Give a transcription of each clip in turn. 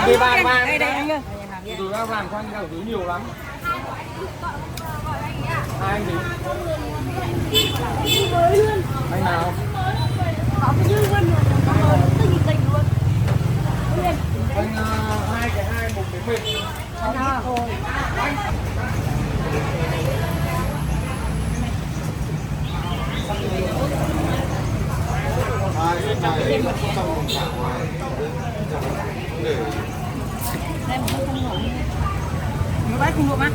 Đi vàng vàng đây đây anh ơi. Từ ra vàng cho anh ra túi nhiều lắm. Hai anh gì? Anh nào? Có cái dư luôn rồi, có mới tự nhiên tình luôn. Anh hai cái hai một cái mệt. Nó bác không được á.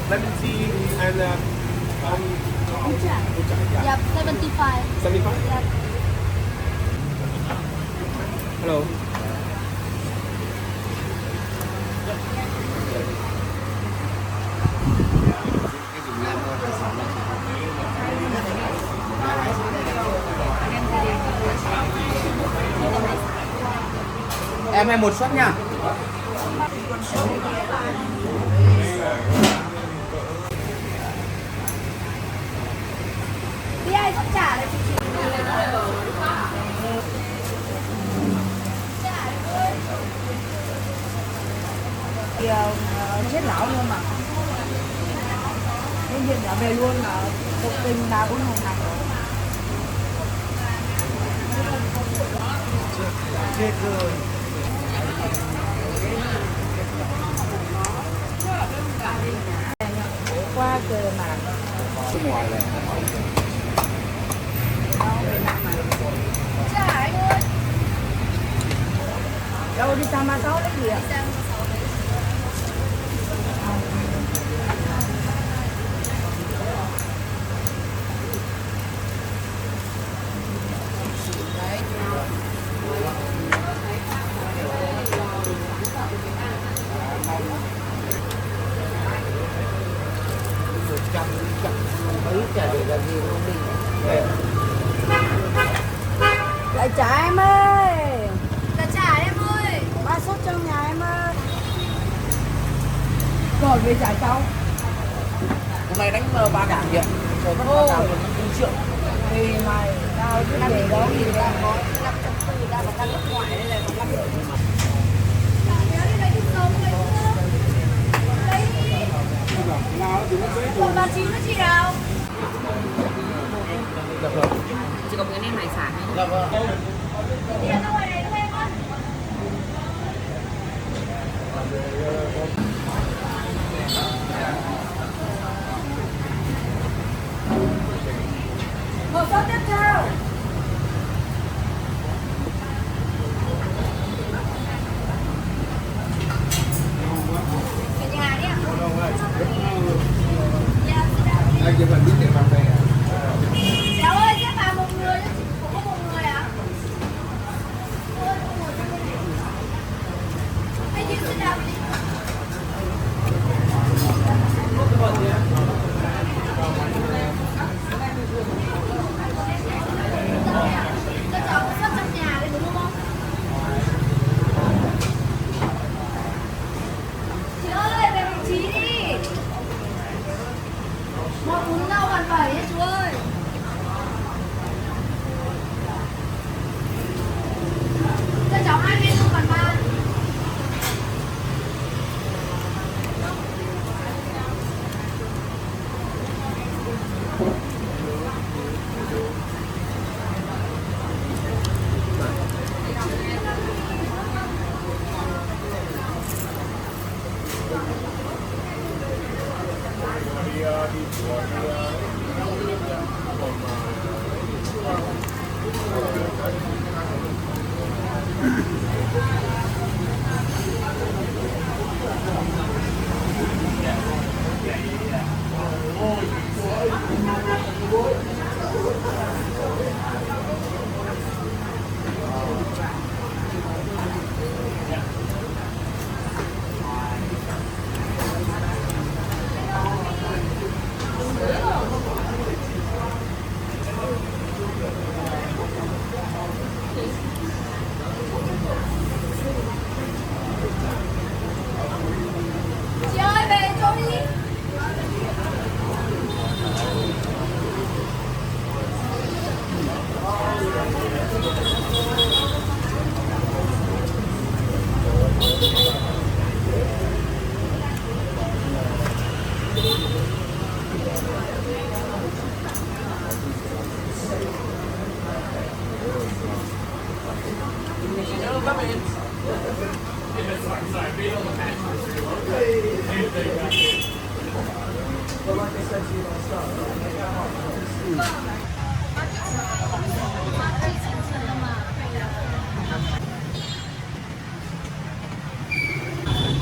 Lemon tea and Yep, 75. 75. Yep. Hello. Em hay một suất nha. Đi ai cũng trả lại chị. Thì chết lão luôn mà. Nhân viên đã về luôn là một tình bà cũng hồng hành. Chết rồi. Qua cơ mà. Nước ngoài này. Trả anh ơi. Đâu đi 136 lấy gì ạ? Lại trả em ơi. Là trả em ơi. Ba sốt trong nhà em ơi. Rồi về trả cháu. Hôm nay đánh 3 đảng kìa. Trời mất 3 đảng rồi, 4 triệu. Thì mày, tao cứ để đó thì Ta có 540 ra và ta nước ngoài đây là 500. Nhớ đi lấy chút sống lấy nữa. Lấy đi. Còn bà chín nó chị nào? Chỉ có cái nem hải sản thôi. Dạ vâng. Tiền ra ngoài này thuê con. một suất tiếp theo. Về nhà đi ạ. Anh chỉ cần biết tiền bằng này à? Cháu ơi, xếp vào một người chứ không có một người à? Anh đi xin nào đi. Cho cháu sắp trong nhà đấy đúng không? Chị ơi, về vị trí đi. Một bún rau bàn vẩy ấy chú ơi. Cho cháu 2 viên luôn bàn ban. Chị ơi, về chỗ đi.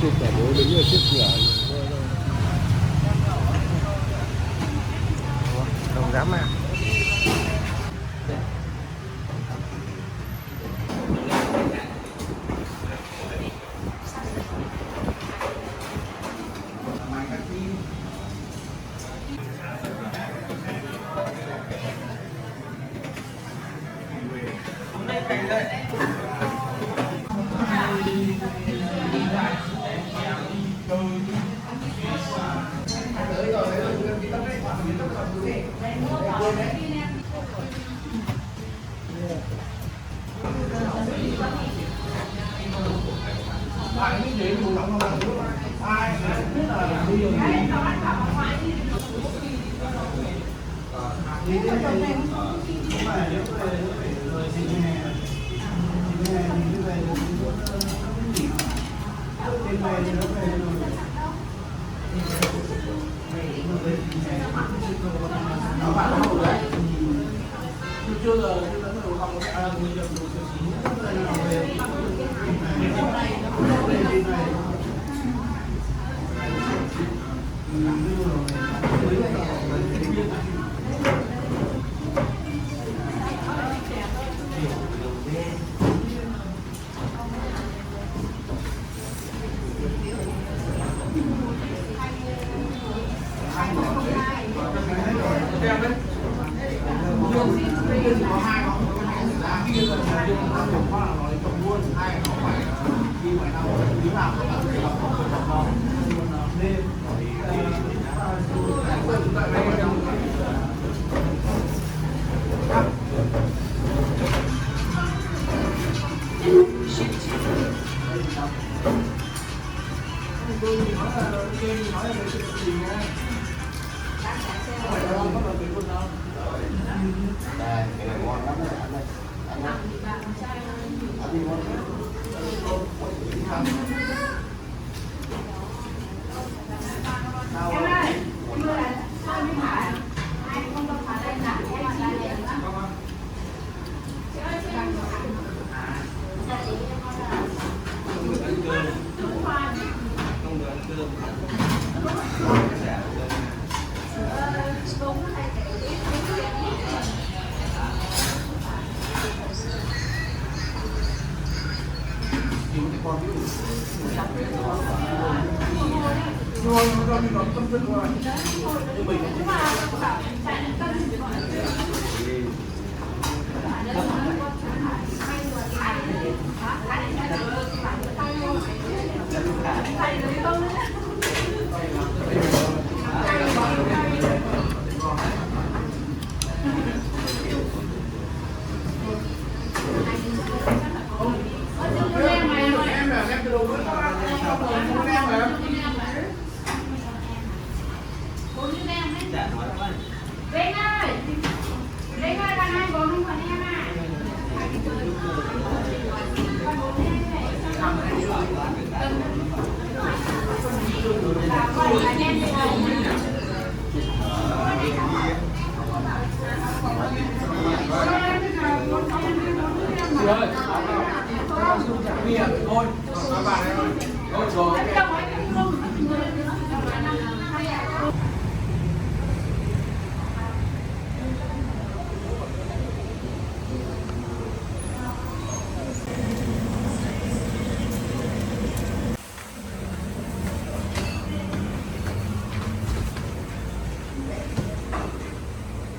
chụp cả bố đứng ở trước cửa. Đồng dám mà.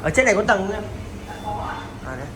Ở trên này có tầng nữa. À đấy.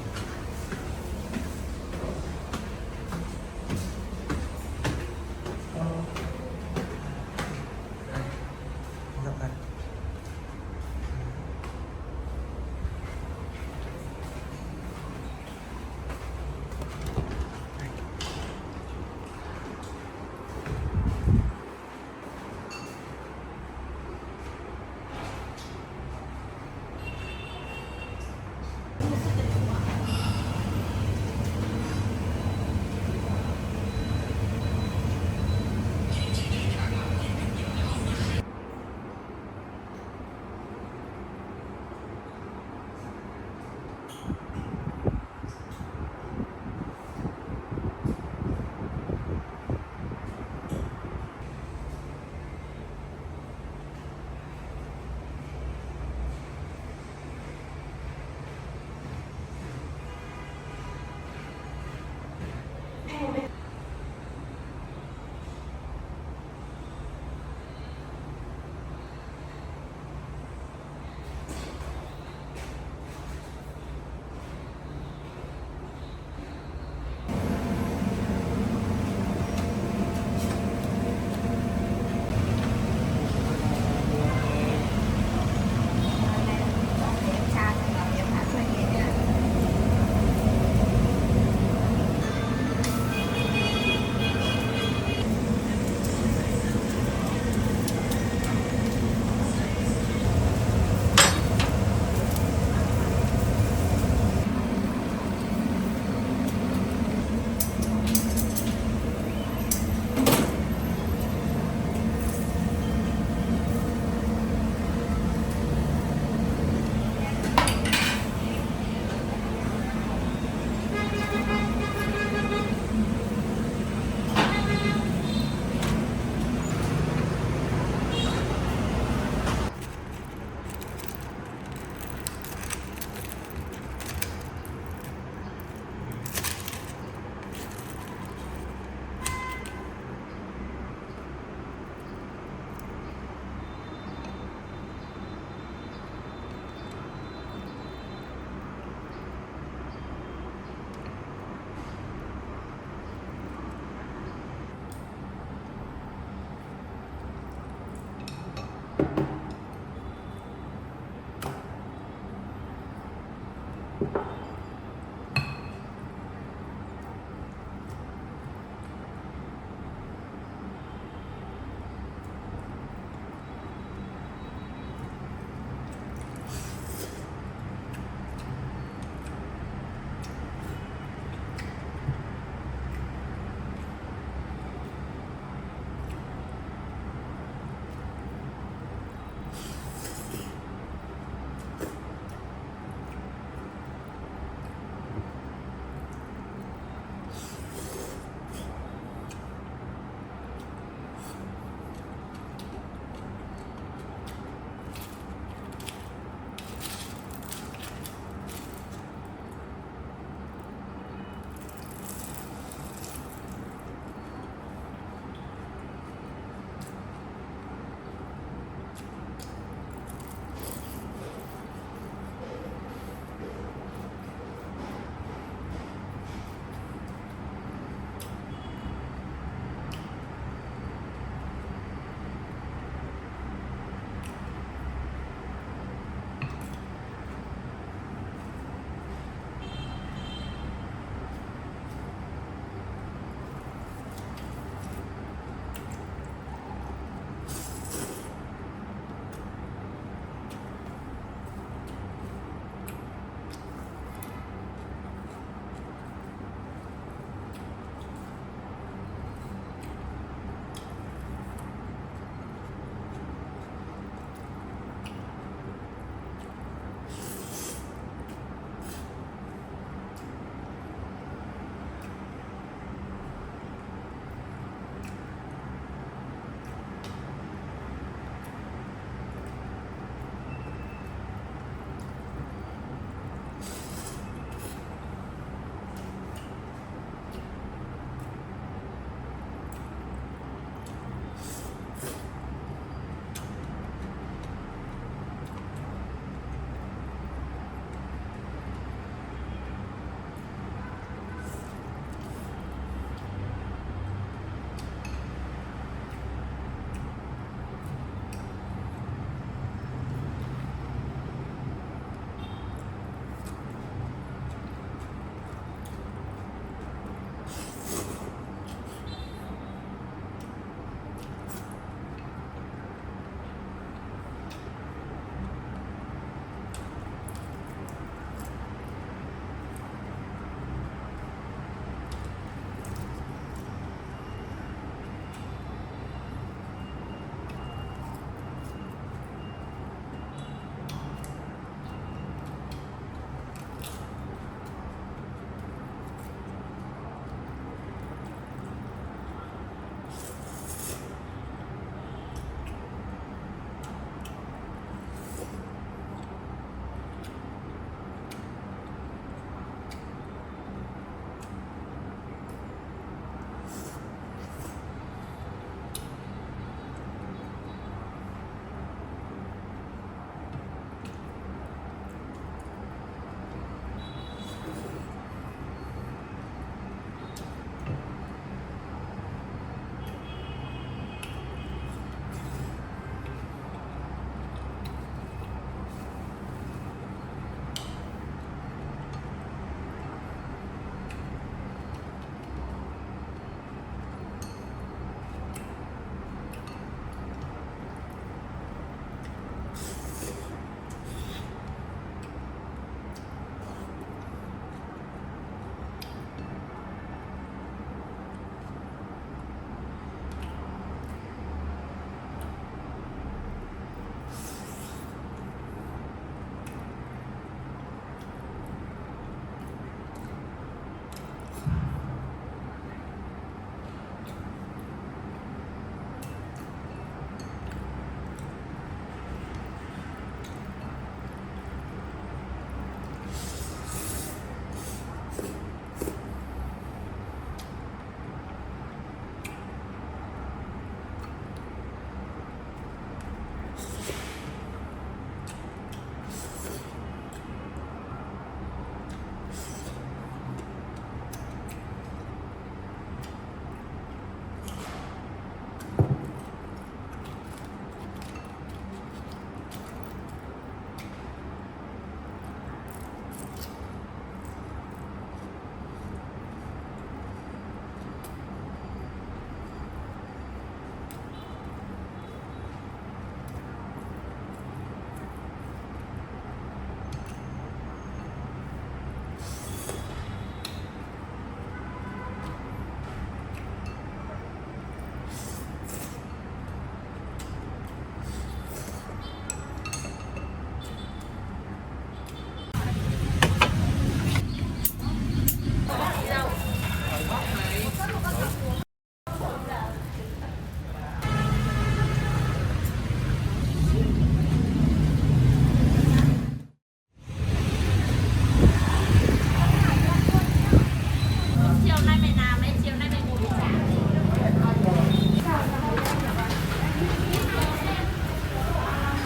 nay mày làm đấy, chiều nay mày ngồi đi trả.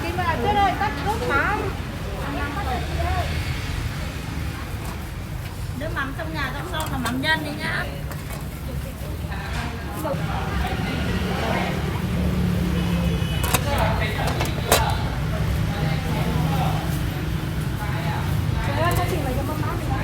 Khi mà tới đây tắt nước mắm. Nước mắm trong nhà trong son là mắm nhân đấy nhá. Trời ơi, sao chị mày cho mắm mắm vậy?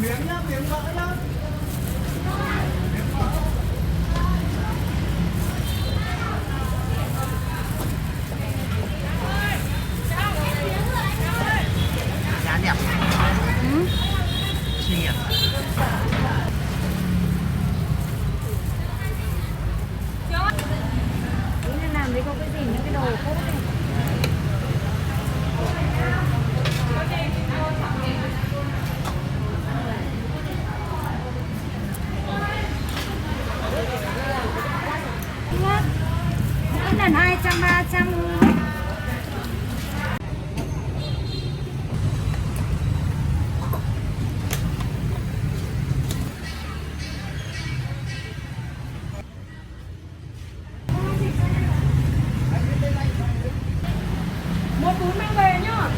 Miếng nhá, miếng mỡ nhá. Giá đẹp. Xinh nhỉ? Nên làm đấy có cái gì, những cái đồ cũ này. Mỗi lần 200, 300. Một túi mang về nhá.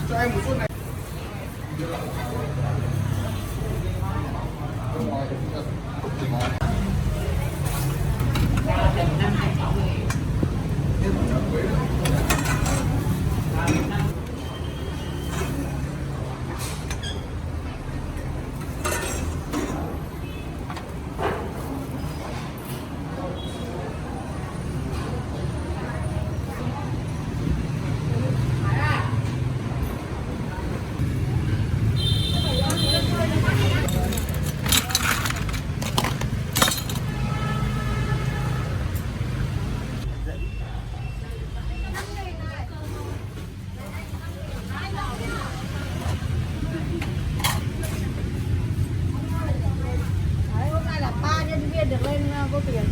Cho em một suất này. Đấy, hôm nay là 3 nhân viên được lên vô tiền.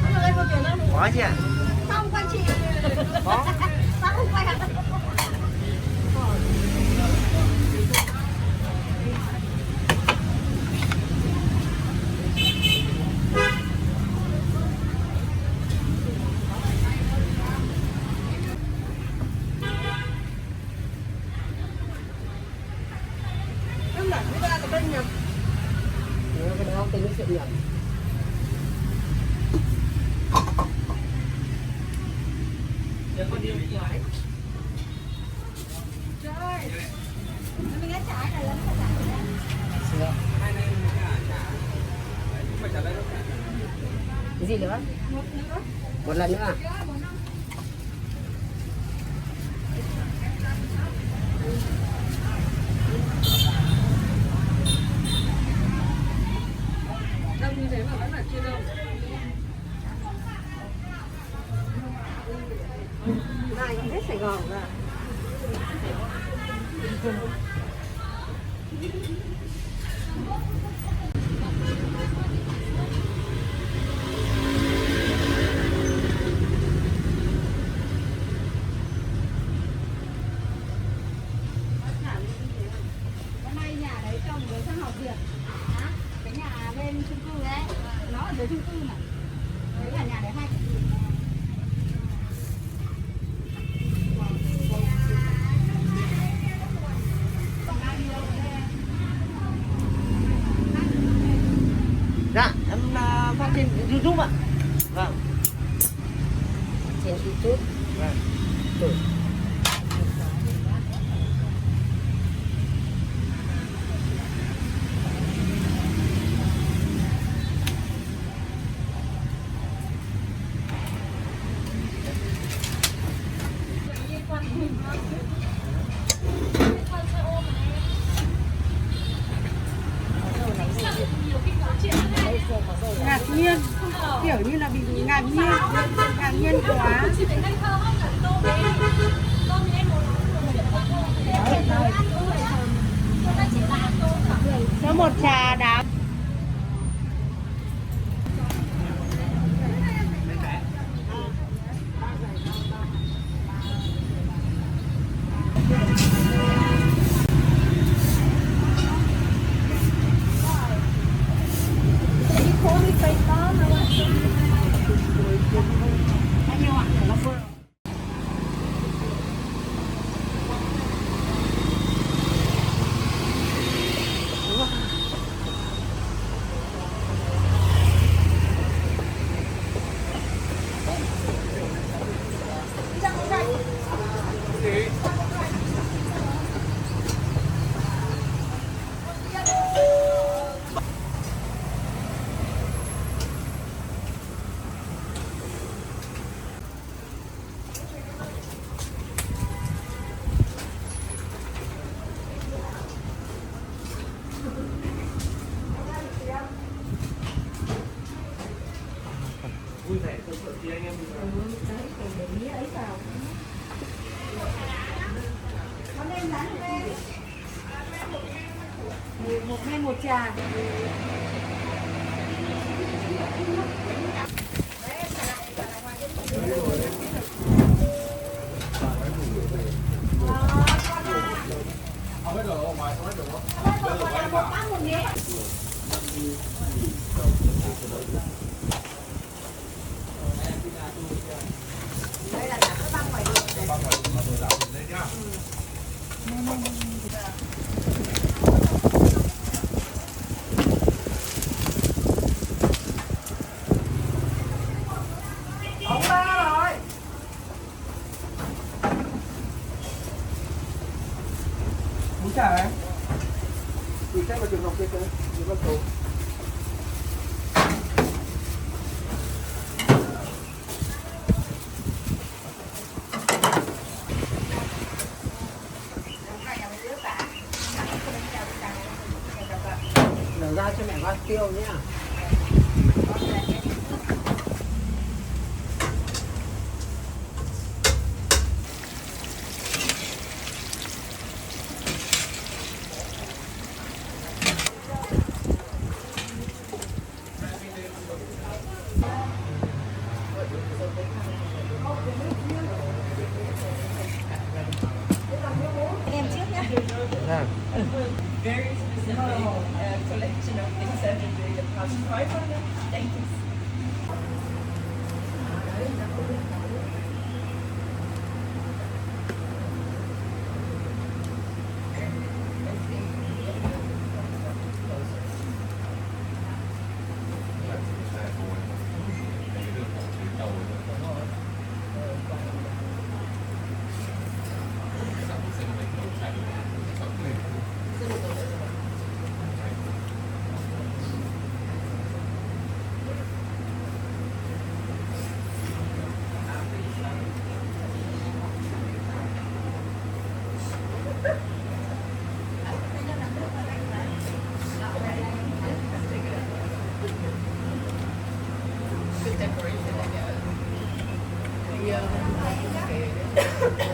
Có được lên vô tiền không? Có chứ ạ? Sao không quay chị? Có. Sao không quay hả? Em bảo cái ra là bên nhầm. Cái đó tính cái chuyện nhầm. Trời ơi. Mình ăn trái này là nó phải Cái gì nữa? một nữa. Một lần nữa à? Đồng như thế mà vẫn phải chia đâu. Này hết Sài Gòn rồi. Cái nhà bên chung cư đấy, nó ở dưới chung cư mà. Đấy là nhà đấy hay. Dạ, em phát trên YouTube ạ. Vâng. Trên YouTube. Vâng. Được. Ngạc nhiên, kiểu như là bị ngạc nhiên quá. Cho một trà đá. Vui vẻ sớm sớm thì anh em mình Một men một trà. không biết được ngoài không biết được Bún chả này. Thì xem vào trường học kia kìa, trường học tổ. Đổ ra cho mẹ bao tiêu nhá. Em trước nhá. Dạ. Very specific collection of things I've been doing the past 500 days. Hãy subscribe cho kênh Ghiền Mì Gõ để không bỏ lỡ